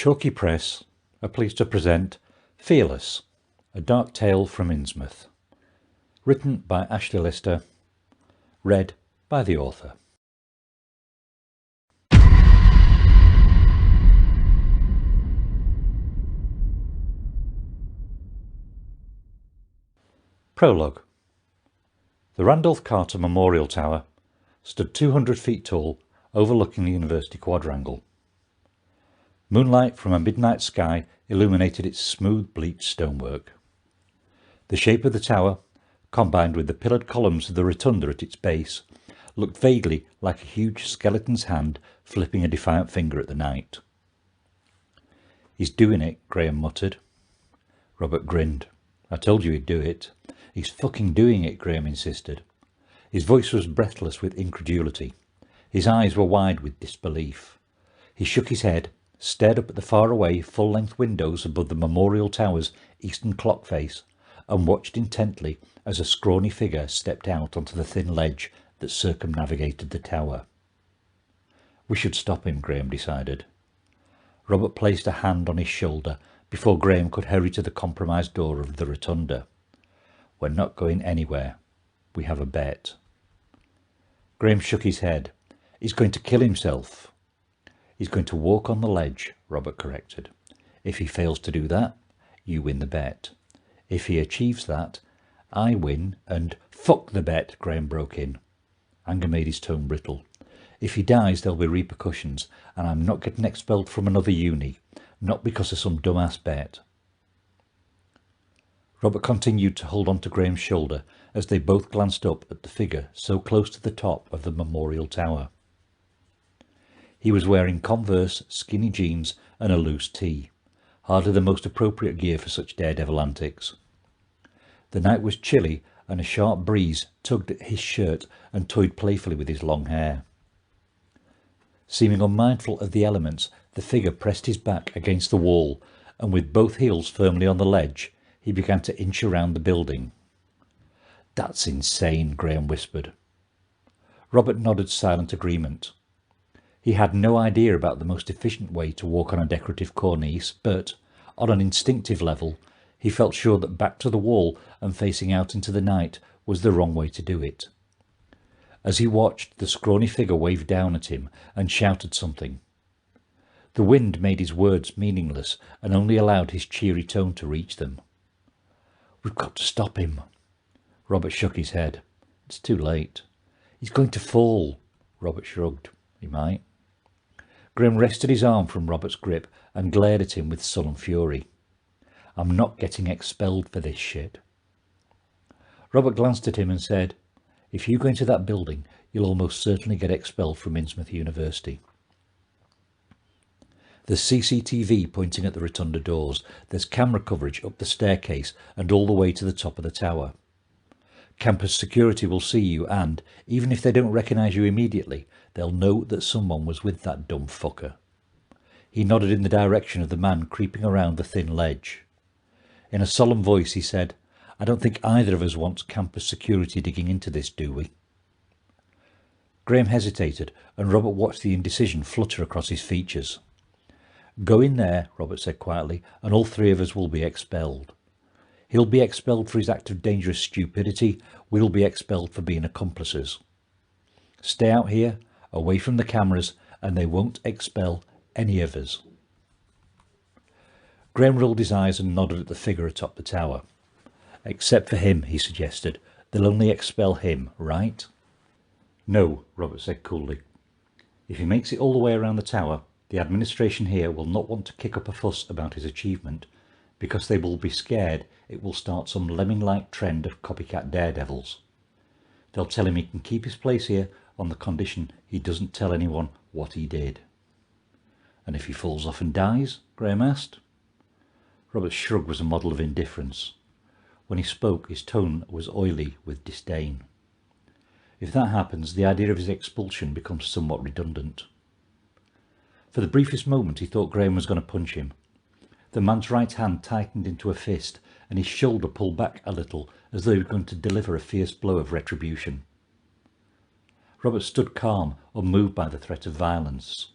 Chalky Press are pleased to present Fearless, a dark tale from Innsmouth, written by Ashley Lister, read by the author. Prologue. The Randolph Carter Memorial Tower stood 200 feet tall, overlooking the University Quadrangle. Moonlight from a midnight sky illuminated its smooth bleached stonework. The shape of the tower, combined with the pillared columns of the rotunda at its base, looked vaguely like a huge skeleton's hand flipping a defiant finger at the night. "He's doing it," Graham muttered. Robert grinned. "I told you he'd do it." "He's fucking doing it," Graham insisted. His voice was breathless with incredulity. His eyes were wide with disbelief. He shook his head, stared up at the faraway, full-length windows above the memorial tower's eastern clock face, and watched intently as a scrawny figure stepped out onto the thin ledge that circumnavigated the tower. We should stop him, Graham decided. Robert placed a hand on his shoulder before Graham could hurry to the compromised door of the rotunda. "We're not going anywhere. We have a bet." Graham shook his head. "He's going to kill himself." "He's going to walk on the ledge," Robert corrected. "If he fails to do that, you win the bet. If he achieves that, I win and—" "Fuck the bet," Graham broke in. Anger made his tone brittle. "If he dies, there'll be repercussions, and I'm not getting expelled from another uni. Not because of some dumbass bet." Robert continued to hold on to Graham's shoulder as they both glanced up at the figure so close to the top of the memorial tower. He was wearing Converse, skinny jeans and a loose tee, hardly the most appropriate gear for such daredevil antics. The night was chilly and a sharp breeze tugged at his shirt and toyed playfully with his long hair. Seeming unmindful of the elements, the figure pressed his back against the wall, and with both heels firmly on the ledge, he began to inch around the building. "That's insane," Graham whispered. Robert nodded silent agreement. He had no idea about the most efficient way to walk on a decorative cornice, but, on an instinctive level, he felt sure that back to the wall and facing out into the night was the wrong way to do it. As he watched, the scrawny figure waved down at him and shouted something. The wind made his words meaningless and only allowed his cheery tone to reach them. "We've got to stop him." Robert shook his head. "It's too late." "He's going to fall." Robert shrugged. "He might." Graham wrested his arm from Robert's grip and glared at him with sullen fury. "I'm not getting expelled for this shit." Robert glanced at him and said, "If you go into that building, you'll almost certainly get expelled from Innsmouth University. There's CCTV pointing at the rotunda doors. There's camera coverage up the staircase and all the way to the top of the tower. Campus security will see you and, even if they don't recognise you immediately, they'll know that someone was with that dumb fucker." He nodded in the direction of the man creeping around the thin ledge. In a solemn voice he said, "I don't think either of us wants campus security digging into this, do we?" Graham hesitated, and Robert watched the indecision flutter across his features. "Go in there," Robert said quietly, "and all three of us will be expelled. He'll be expelled for his act of dangerous stupidity. We'll be expelled for being accomplices. Stay out here, away from the cameras, and they won't expel any of us." Graham rolled his eyes and nodded at the figure atop the tower. "Except for him," he suggested. "They'll only expel him, right?" "No," Robert said coolly. "If he makes it all the way around the tower, the administration here will not want to kick up a fuss about his achievement, because they will be scared it will start some lemming-like trend of copycat daredevils. They'll tell him he can keep his place here on the condition he doesn't tell anyone what he did." "And if he falls off and dies?" Graham asked. Robert's shrug was a model of indifference. When he spoke, his tone was oily with disdain. "If that happens, the idea of his expulsion becomes somewhat redundant." For the briefest moment he thought Graham was going to punch him. The man's right hand tightened into a fist, and his shoulder pulled back a little, as though he was going to deliver a fierce blow of retribution. Robert stood calm, unmoved by the threat of violence.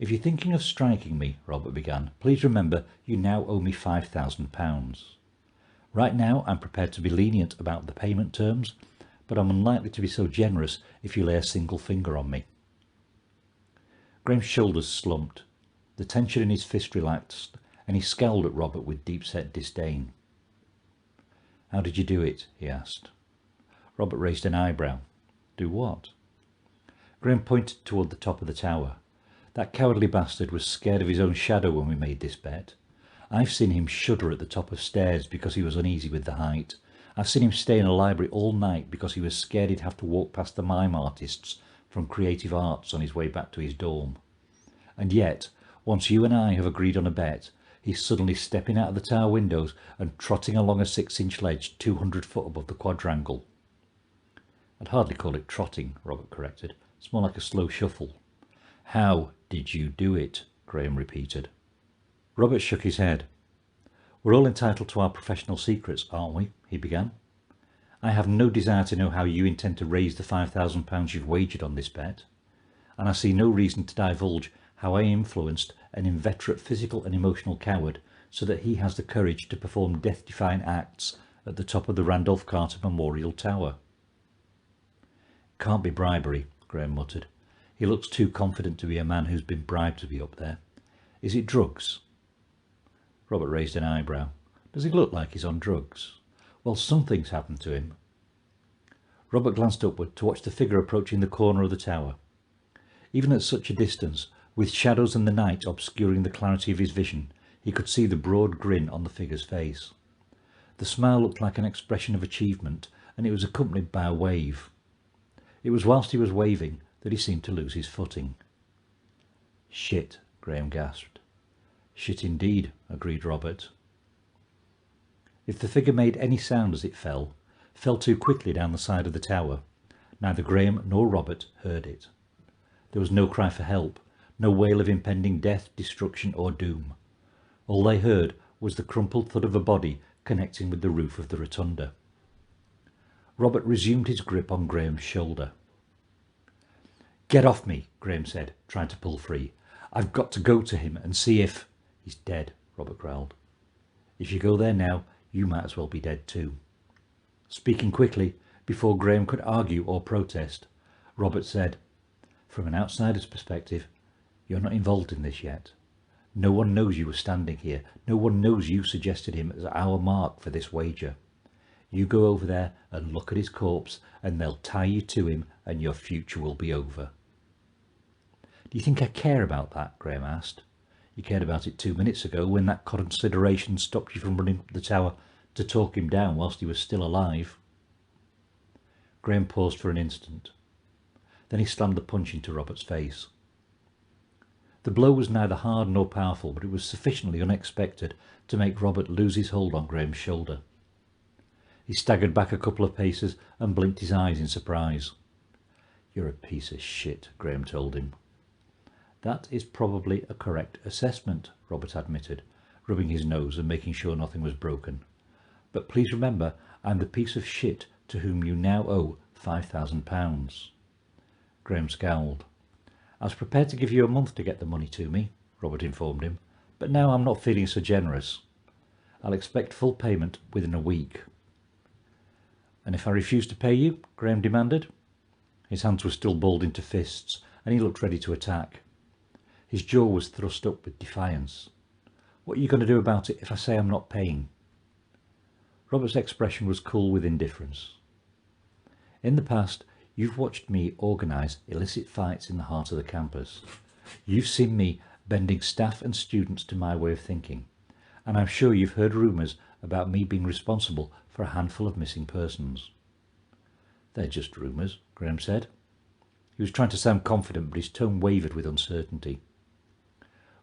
If you're thinking of striking me, Robert began, please remember you now owe me £5,000. Right now I'm prepared to be lenient about the payment terms, but I'm unlikely to be so generous if you lay a single finger on me. Graham's shoulders slumped. The tension in his fist relaxed, and he scowled at Robert with deep-set disdain. How did you do it? He asked. Robert raised an eyebrow. Do what? Graham pointed toward the top of the tower. That cowardly bastard was scared of his own shadow when we made this bet. I've seen him shudder at the top of stairs because he was uneasy with the height. I've seen him stay in a library all night because he was scared he'd have to walk past the mime artists from Creative Arts on his way back to his dorm. And yet, once you and I have agreed on a bet, he's suddenly stepping out of the tower windows and trotting along a 6-inch ledge 200 foot above the quadrangle. I'd hardly call it trotting, Robert corrected. It's more like a slow shuffle. How did you do it? Graham repeated. Robert shook his head. We're all entitled to our professional secrets, aren't we? He began. I have no desire to know how you intend to raise the £5,000 you've wagered on this bet, and I see no reason to divulge how I influenced an inveterate physical and emotional coward so that he has the courage to perform death-defying acts at the top of the Randolph Carter Memorial Tower. Can't be bribery, Graham muttered. He looks too confident to be a man who's been bribed to be up there. Is it drugs? Robert raised an eyebrow. Does he look like he's on drugs? Well, something's happened to him. Robert glanced upward to watch the figure approaching the corner of the tower. Even at such a distance, with shadows and the night obscuring the clarity of his vision, he could see the broad grin on the figure's face. The smile looked like an expression of achievement, and it was accompanied by a wave. It was whilst he was waving that he seemed to lose his footing. Shit, Graham gasped. Shit indeed, agreed Robert. If the figure made any sound as it fell too quickly down the side of the tower, neither Graham nor Robert heard it. There was no cry for help, no wail of impending death, destruction or doom. All they heard was the crumpled thud of a body connecting with the roof of the rotunda. Robert resumed his grip on Graham's shoulder. Get off me, Graham said, trying to pull free. I've got to go to him and see if... He's dead, Robert growled. If you go there now, you might as well be dead too. Speaking quickly, before Graham could argue or protest, Robert said, From an outsider's perspective, you're not involved in this yet. No one knows you were standing here. No one knows you suggested him as our mark for this wager. You go over there and look at his corpse and they'll tie you to him and your future will be over. Do you think I care about that? Graham asked. You cared about it 2 minutes ago when that consideration stopped you from running up the tower to talk him down whilst he was still alive. Graham paused for an instant. Then he slammed the punch into Robert's face. The blow was neither hard nor powerful, but it was sufficiently unexpected to make Robert lose his hold on Graham's shoulder. He staggered back a couple of paces and blinked his eyes in surprise. You're a piece of shit, Graham told him. That is probably a correct assessment, Robert admitted, rubbing his nose and making sure nothing was broken. But please remember, I'm the piece of shit to whom you now owe £5,000. Graham scowled. I was prepared to give you a month to get the money to me, Robert informed him, but now I'm not feeling so generous. I'll expect full payment within a week. And if I refuse to pay you? Graham demanded. His hands were still balled into fists, and he looked ready to attack. His jaw was thrust up with defiance. What are you going to do about it if I say I'm not paying? Robert's expression was cool with indifference. In the past, you've watched me organise illicit fights in the heart of the campus. You've seen me bending staff and students to my way of thinking, and I'm sure you've heard rumours about me being responsible for a handful of missing persons. They're just rumours, Graham said. He was trying to sound confident, but his tone wavered with uncertainty.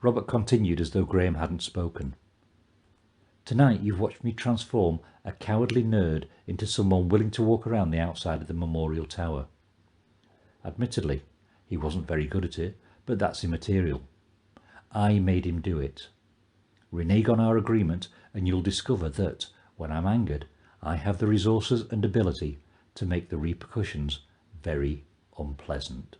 Robert continued as though Graham hadn't spoken. Tonight you've watched me transform a cowardly nerd into someone willing to walk around the outside of the memorial tower. Admittedly, he wasn't very good at it, but that's immaterial. I made him do it. Renege on our agreement and you'll discover that, when I'm angered, I have the resources and ability to make the repercussions very unpleasant.